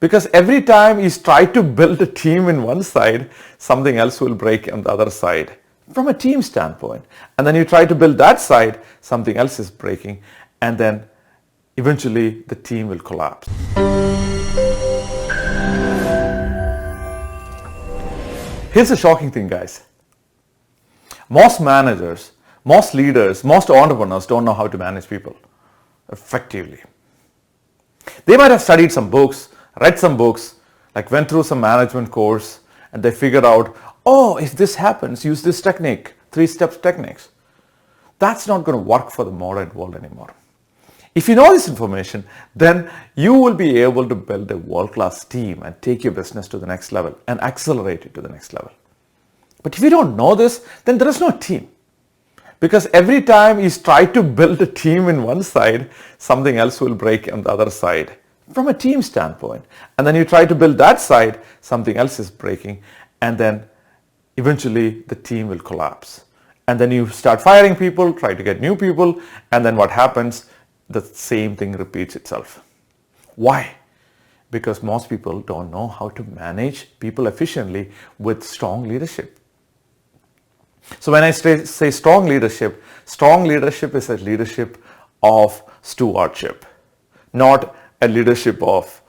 Because every time you try to build a team in one side, something else will break on the other side from a team standpoint. And then you try to build that side, something else is breaking, and then eventually the team will collapse. Here's the shocking thing, guys. Most managers, most leaders, most entrepreneurs don't know how to manage people effectively. They might have studied some books, read some books, like went through some management course, and they figured out, oh, if this happens, use this technique, 3-step techniques. That's not going to work for the modern world anymore. If you know this information, then you will be able to build a world-class team and take your business to the next level and accelerate it to the next level. But if you don't know this, then there is no team. Because every time you try to build a team in one side, something else will break on the other side from a team standpoint. And then you try to build that side, something else is breaking, and then eventually the team will collapse. And then you start firing people, try to get new people, and then what happens? The same thing repeats itself. Why? Because most people don't know how to manage people efficiently with strong leadership. So when I say strong leadership is a leadership of stewardship, not a leadership of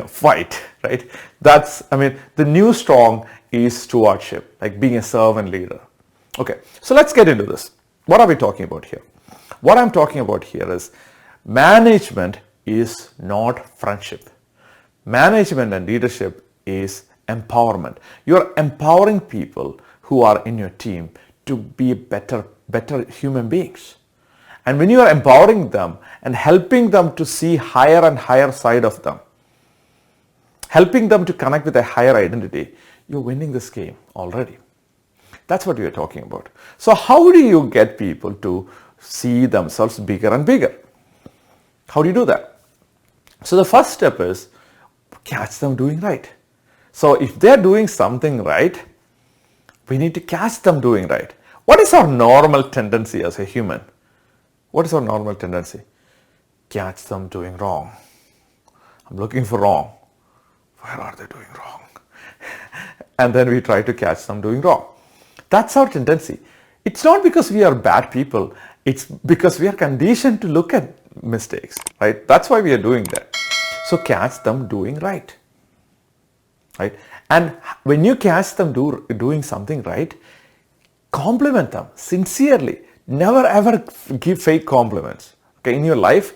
fight, right? The new strong is stewardship, like being a servant leader. Okay, so let's get into this. What are we talking about here? What I'm talking about here is management is not friendship. Management and leadership is empowerment. You're empowering people who are in your team to be better human beings. And when you are empowering them and helping them to see higher and higher side of them, helping them to connect with a higher identity, you're winning this game already. That's what we are talking about. So how do you get people to see themselves bigger and bigger? How do you do that? So the first step is catch them doing right. So if they're doing something right, we need to catch them doing right. What is our normal tendency as a human? What is our normal tendency? Catch them doing wrong. I'm looking for wrong. Where are they doing wrong? And then we try to catch them doing wrong. That's our tendency. It's not because we are bad people. It's because we are conditioned to look at mistakes, right? That's why we are doing that. So catch them doing right, right? And when you catch them doing something right, compliment them sincerely. Never ever give fake compliments. Okay, in your life,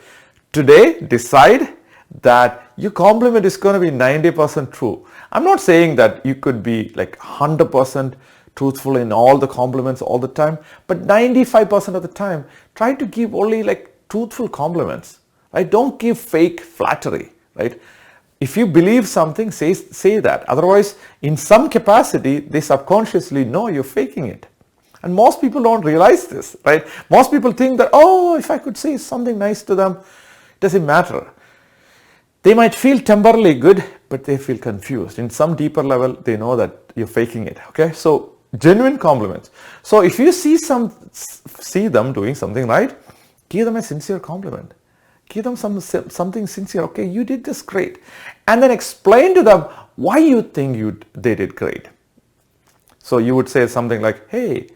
today decide that your compliment is going to be 90% true. I'm not saying that you could be like 100% truthful in all the compliments all the time, but 95% of the time, try to give only like truthful compliments, right? Don't give fake flattery, right? If you believe something, say that. Otherwise, in some capacity, they subconsciously know you're faking it. And most people don't realize this, right? Most people think that, oh, if I could say something nice to them, it doesn't matter. They might feel temporarily good, but they feel confused. In some deeper level, they know that you're faking it, okay? So genuine compliments. So if you see them doing something right, give them a sincere compliment. Give them something sincere. Okay, you did this great. And then explain to them why you think they did great. So you would say something like, hey,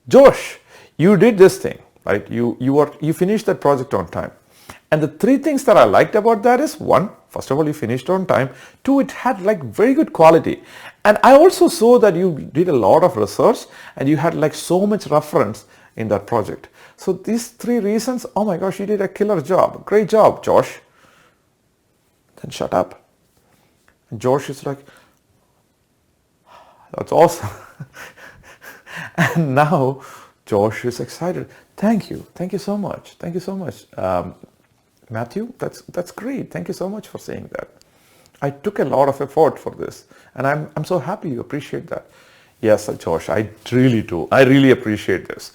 Josh, you did this thing, right? You finished that project on time. And the 3 things that I liked about that is 1, first of all, you finished on time. 2, it had like very good quality. And I also saw that you did a lot of research and you had like so much reference in that project. So these 3 reasons, oh my gosh, you did a killer job. Great job, Josh. Then shut up. And Josh is like, that's awesome. And now Josh is excited. Thank you. Thank you so much. Thank you so much. Matthew, that's great. Thank you so much for saying that. I took a lot of effort for this and I'm so happy you appreciate that. Yes, Josh, I really do. I really appreciate this.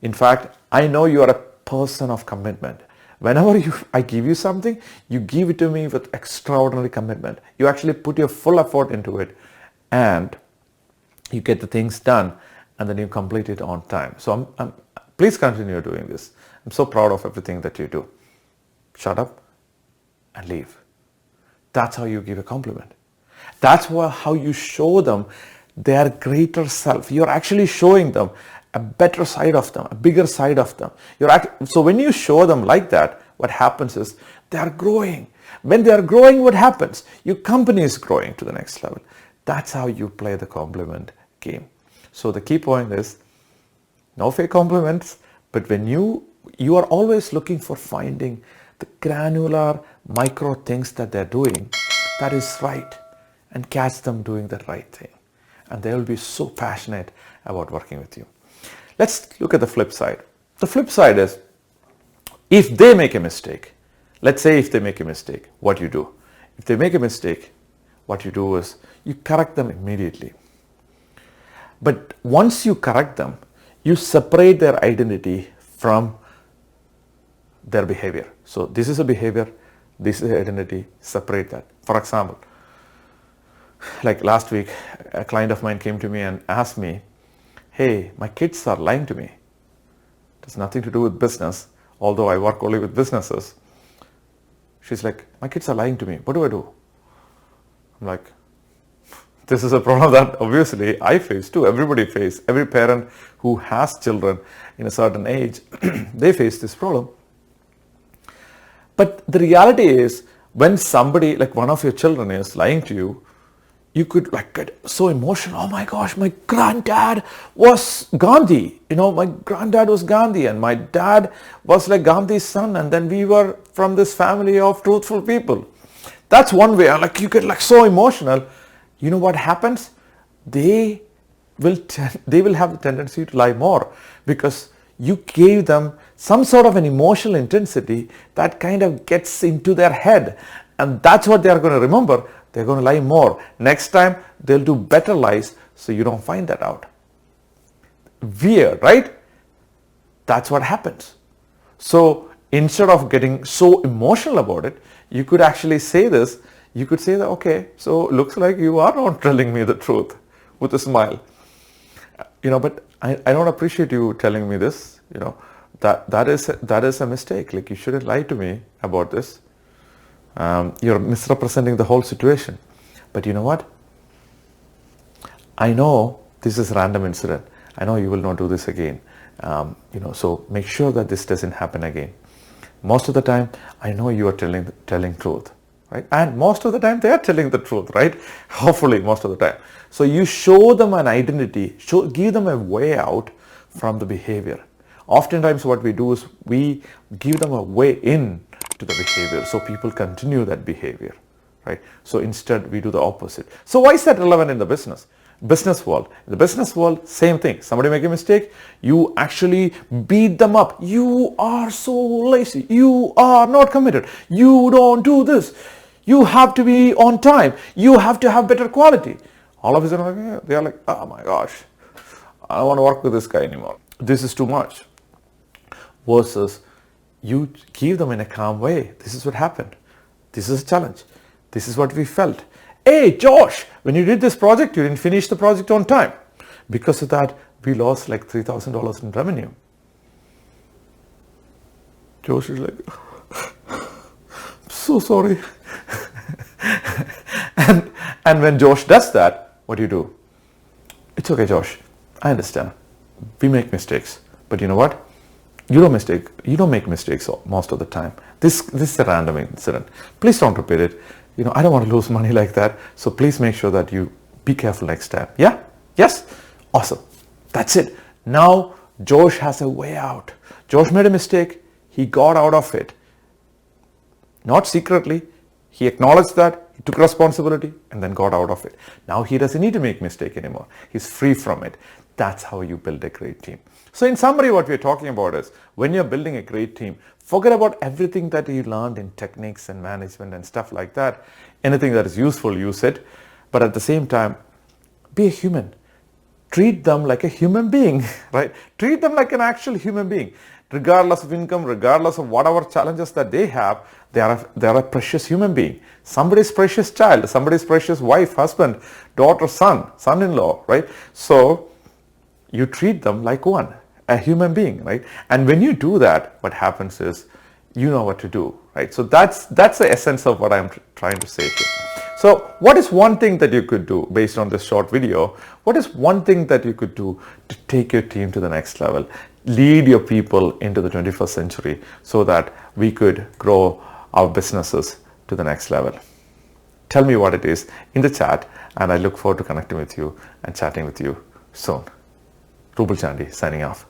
In fact, I know you are a person of commitment. Whenever I give you something, you give it to me with extraordinary commitment. You actually put your full effort into it and you get the things done and then you complete it on time. So please continue doing this. I'm so proud of everything that you do. Shut up and leave. That's how you give a compliment. That's how you show them their greater self. You're actually showing them a better side of them, a bigger side of them. So when you show them like that, what happens is they are growing. When they are growing, what happens? Your company is growing to the next level. That's how you play the compliment game. So the key point is no fake compliments, but when you are always looking for finding the granular micro things that they're doing that is right, and catch them doing the right thing. And they will be so passionate about working with you. Let's look at the flip side. The flip side is, if they make a mistake, let's say if they make a mistake, what you do? If they make a mistake, what you do is you correct them immediately. But once you correct them, you separate their identity from their behavior. So this is a behavior, this is identity, separate that. For example, like last week, a client of mine came to me and asked me, hey, my kids are lying to me. It has nothing to do with business, although I work only with businesses. She's like, my kids are lying to me. What do I do? I'm like, this is a problem that obviously I face too. Everybody faces. Every parent who has children in a certain age, they face this problem. But the reality is, when somebody, like one of your children is lying to you, you could like get so emotional. Oh my gosh, my granddad was Gandhi. My granddad was Gandhi and my dad was like Gandhi's son. And then we were from this family of truthful people. That's one way. Like you get like so emotional. You know what happens? They will have the tendency to lie more because you gave them some sort of an emotional intensity that kind of gets into their head. And that's what they are going to remember. They're going to lie more. Next time, they'll do better lies so you don't find that out. Weird, right? That's what happens. So instead of getting so emotional about it, you could actually say this. You could say that, okay, so looks like you are not telling me the truth, with a smile. But I don't appreciate you telling me this. That is a mistake. Like you shouldn't lie to me about this. You're misrepresenting the whole situation. But you know what? I know this is a random incident. I know you will not do this again. So make sure that this doesn't happen again. Most of the time, I know you are telling truth, right? And most of the time, they are telling the truth, right? Hopefully, most of the time. So you show them an identity, give them a way out from the behavior. Oftentimes, what we do is we give them a way in to the behavior, so people continue that behavior, right? So instead, we do the opposite. So why is that relevant in the business world? In the business world, same thing. Somebody make a mistake, you actually beat them up. You are so lazy. You are not committed. You don't do this. You have to be on time. You have to have better quality. All of a sudden, they are like, oh my gosh, I don't want to work with this guy anymore. This is too much. Versus you give them in a calm way. This is what happened. This is a challenge. This is what we felt. Hey, Josh, when you did this project, you didn't finish the project on time. Because of that, we lost like $3,000 in revenue. Josh is like, I'm so sorry. and when Josh does that, what do you do? It's okay, Josh. I understand. We make mistakes. But you know what? You don't make mistakes most of the time. This is a random incident. Please don't repeat it. I don't want to lose money like that. So please make sure that you be careful next time. Yeah? Yes? Awesome. That's it. Now Josh has a way out. Josh made a mistake. He got out of it. Not secretly. He acknowledged that. He took responsibility and then got out of it. Now he doesn't need to make mistake anymore. He's free from it. That's how you build a great team. So in summary, what we're talking about is when you're building a great team, forget about everything that you learned in techniques and management and stuff like that. Anything that is useful, use it. But at the same time, be a human. Treat them like a human being, right? Treat them like an actual human being. Regardless of income, regardless of whatever challenges that they have, they are a precious human being. Somebody's precious child, somebody's precious wife, husband, daughter, son-in-law, right? So you treat them like a human being, right? And when you do that, what happens is you know what to do, right? right? So that's the essence of what I'm trying to say here. So what is one thing that you could do based on this short video? What is one thing that you could do to take your team to the next level, lead your people into the 21st century so that we could grow our businesses to the next level? Tell me what it is in the chat, and I look forward to connecting with you and chatting with you soon. Ruble Chandy signing off.